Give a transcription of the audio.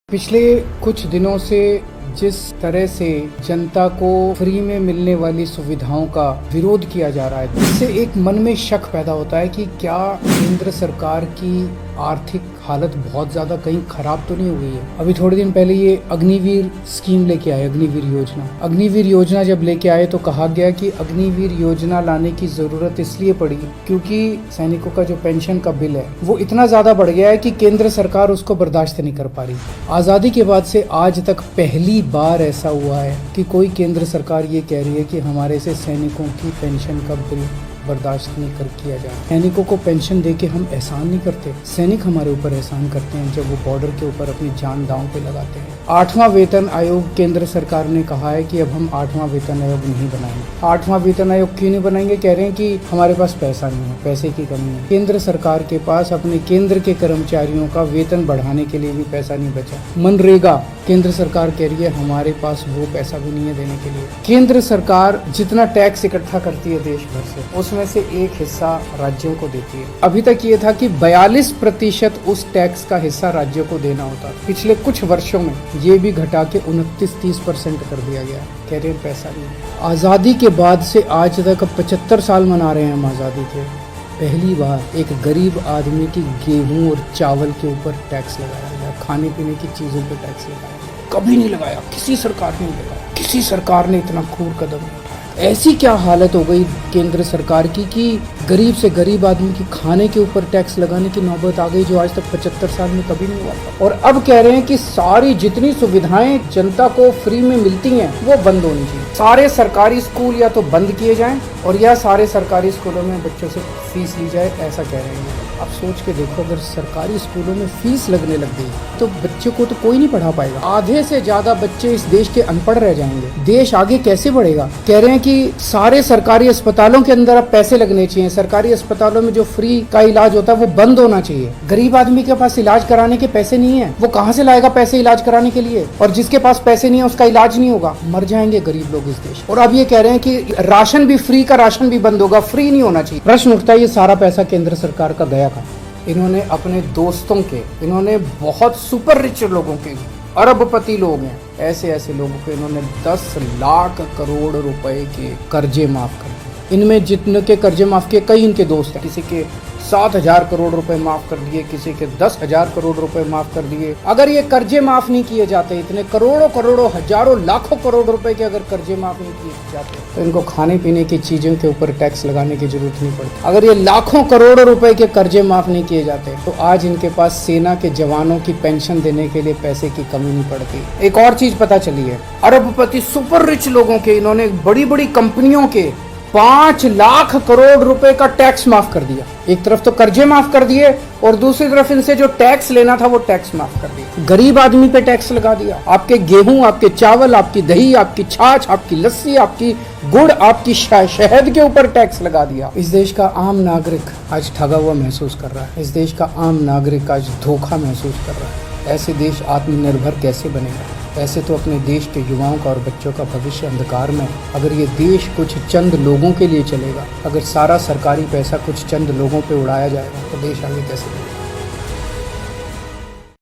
पिछले कुछ दिनों से जिस तरह से जनता को फ्री में मिलने वाली सुविधाओं का विरोध किया जा रहा है, इससे एक मन में शक पैदा होता है कि क्या केंद्र सरकार की आर्थिक हालत बहुत ज़्यादा कहीं खराब तो नहीं हो गई है। अभी थोड़े दिन पहले ये अग्निवीर स्कीम लेके आए, अग्निवीर योजना। अग्निवीर योजना जब लेके आए तो कहा गया कि अग्निवीर योजना लाने की ज़रूरत इसलिए पड़ी क्योंकि सैनिकों का जो पेंशन का बिल है वो इतना ज़्यादा बढ़ गया है कि केंद्र सरकार उसको बर्दाश्त नहीं कर पा रही। आज़ादी के बाद से आज तक पहली बार ऐसा हुआ है कि कोई केंद्र सरकार ये कह रही है कि हमारे से सैनिकों की पेंशन का बिल बर्दाश्त नहीं कर किया जाए। सैनिकों को पेंशन देके हम एहसान नहीं करते, सैनिक हमारे ऊपर एहसान करते हैं जब वो बॉर्डर के ऊपर अपनी जान दांव पे लगाते हैं। 8वां वेतन आयोग केंद्र सरकार ने कहा है कि अब हम 8वां वेतन आयोग नहीं बनाएंगे। 8वां वेतन आयोग क्यों नहीं बनाएंगे? कह रहे हैं कि हमारे पास पैसा नहीं है, पैसे की कमी है। केंद्र सरकार के पास अपने केंद्र के कर्मचारियों का वेतन बढ़ाने के लिए भी पैसा नहीं बचा। मनरेगा केंद्र सरकार कह रही है हमारे पास वो पैसा भी नहीं है देने के लिए। केंद्र सरकार जितना टैक्स इकट्ठा करती है देश भर से, उसमें से एक हिस्सा राज्यों को देती है। अभी तक ये था कि 42% उस टैक्स का हिस्सा राज्यों को देना होता। पिछले कुछ वर्षों में ये भी घटा के 29-30% कर दिया गया। कह रहे हैं पैसा नहीं। आज़ादी के बाद से आज तक 75 साल मना रहे हैं हम आज़ादी के। पहली बार एक गरीब आदमी की गेहूं और चावल के ऊपर टैक्स लगाया गया, खाने पीने की चीज़ों पर टैक्स लगाया गया। कभी नहीं लगाया, किसी सरकार ने नहीं लगाया, किसी सरकार ने इतना क्रूर कदम नहीं उठाया। ऐसी क्या हालत हो गई केंद्र सरकार की कि गरीब से गरीब आदमी की खाने के ऊपर टैक्स लगाने की नौबत आ गई, जो आज तक 75 साल में कभी नहीं हुआ था। और अब कह रहे हैं कि सारी जितनी सुविधाएं जनता को फ्री में मिलती हैं वो बंद होनी चाहिए। सारे सरकारी स्कूल या तो बंद किए जाएं और या सारे सरकारी स्कूलों में बच्चों से फीस ली जाए, ऐसा कह रहे हैं। अब सोच के देखो, अगर सरकारी स्कूलों में फीस लगने लग गई तो बच्चों को तो कोई नहीं पढ़ा पाएगा। आधे से ज्यादा बच्चे इस देश के अनपढ़ रह जाएंगे। देश आगे कैसे बढ़ेगा? कह रहे हैं कि सारे सरकारी अस्पतालों के अंदर अब पैसे लगने चाहिए। सरकारी अस्पतालों में जो फ्री का इलाज होता है वो बंद होना चाहिए। गरीब आदमी के पास इलाज कराने के पैसे नहीं है, वो कहाँ से लाएगा पैसे इलाज कराने के लिए? और जिसके पास पैसे नहीं है उसका इलाज नहीं होगा, मर जाएंगे गरीब लोग इस देश। और अब ये कह रहे हैं कि राशन भी फ्री का राशन भी बंद होगा, फ्री नहीं होना चाहिए। प्रश्न उठता है ये सारा पैसा केंद्र सरकार का गया कहाँ? इन्होंने अपने दोस्तों के, इन्होंने बहुत सुपर रिच लोगों के, अरबपति लोग हैं, ऐसे ऐसे लोगों को इन्होंने 10 लाख करोड़ रुपए के कर्जे माफ कर दिए। इनमें जितने के कर्जे माफ किए, कई इनके दोस्त हैं। किसी के 7,000 करोड़ रुपए माफ कर दिए, किसी के 10,000 करोड़ रुपए माफ कर दिए। अगर ये कर्जे माफ नहीं किए जाते, इतने करोड़ों हजारों लाखों करोड़ रुपए के अगर कर्जे माफ नहीं किए जाते तो इनको खाने पीने की चीजों के ऊपर टैक्स लगाने की जरूरत नहीं पड़ती। अगर ये लाखों करोड़ों रुपए के कर्जे माफ नहीं किए जाते तो आज इनके पास सेना के जवानों की पेंशन देने के लिए पैसे की कमी नहीं पड़ती। एक और चीज पता चली है, अरबपति सुपर रिच लोगों के इन्होंने बड़ी बड़ी कंपनियों के 5 लाख करोड़ रुपए का टैक्स माफ कर दिया। एक तरफ तो कर्जे माफ कर दिए और दूसरी तरफ इनसे जो टैक्स लेना था वो टैक्स माफ कर दिया। गरीब आदमी पे टैक्स लगा दिया। आपके गेहूं, आपके चावल, आपकी दही, आपकी छाछ, आपकी लस्सी, आपकी गुड़, आपकी शहद के ऊपर टैक्स लगा दिया। इस देश का आम नागरिक आज ठगा हुआ महसूस कर रहा है। इस देश का आम नागरिक आज धोखा महसूस कर रहा है। ऐसे देश आत्मनिर्भर कैसे बनेगा? ऐसे तो अपने देश के युवाओं का और बच्चों का भविष्य अंधकार में। अगर ये देश कुछ चंद लोगों के लिए चलेगा, अगर सारा सरकारी पैसा कुछ चंद लोगों पे उड़ाया जाएगा तो देश आगे कैसे बढ़ेगा?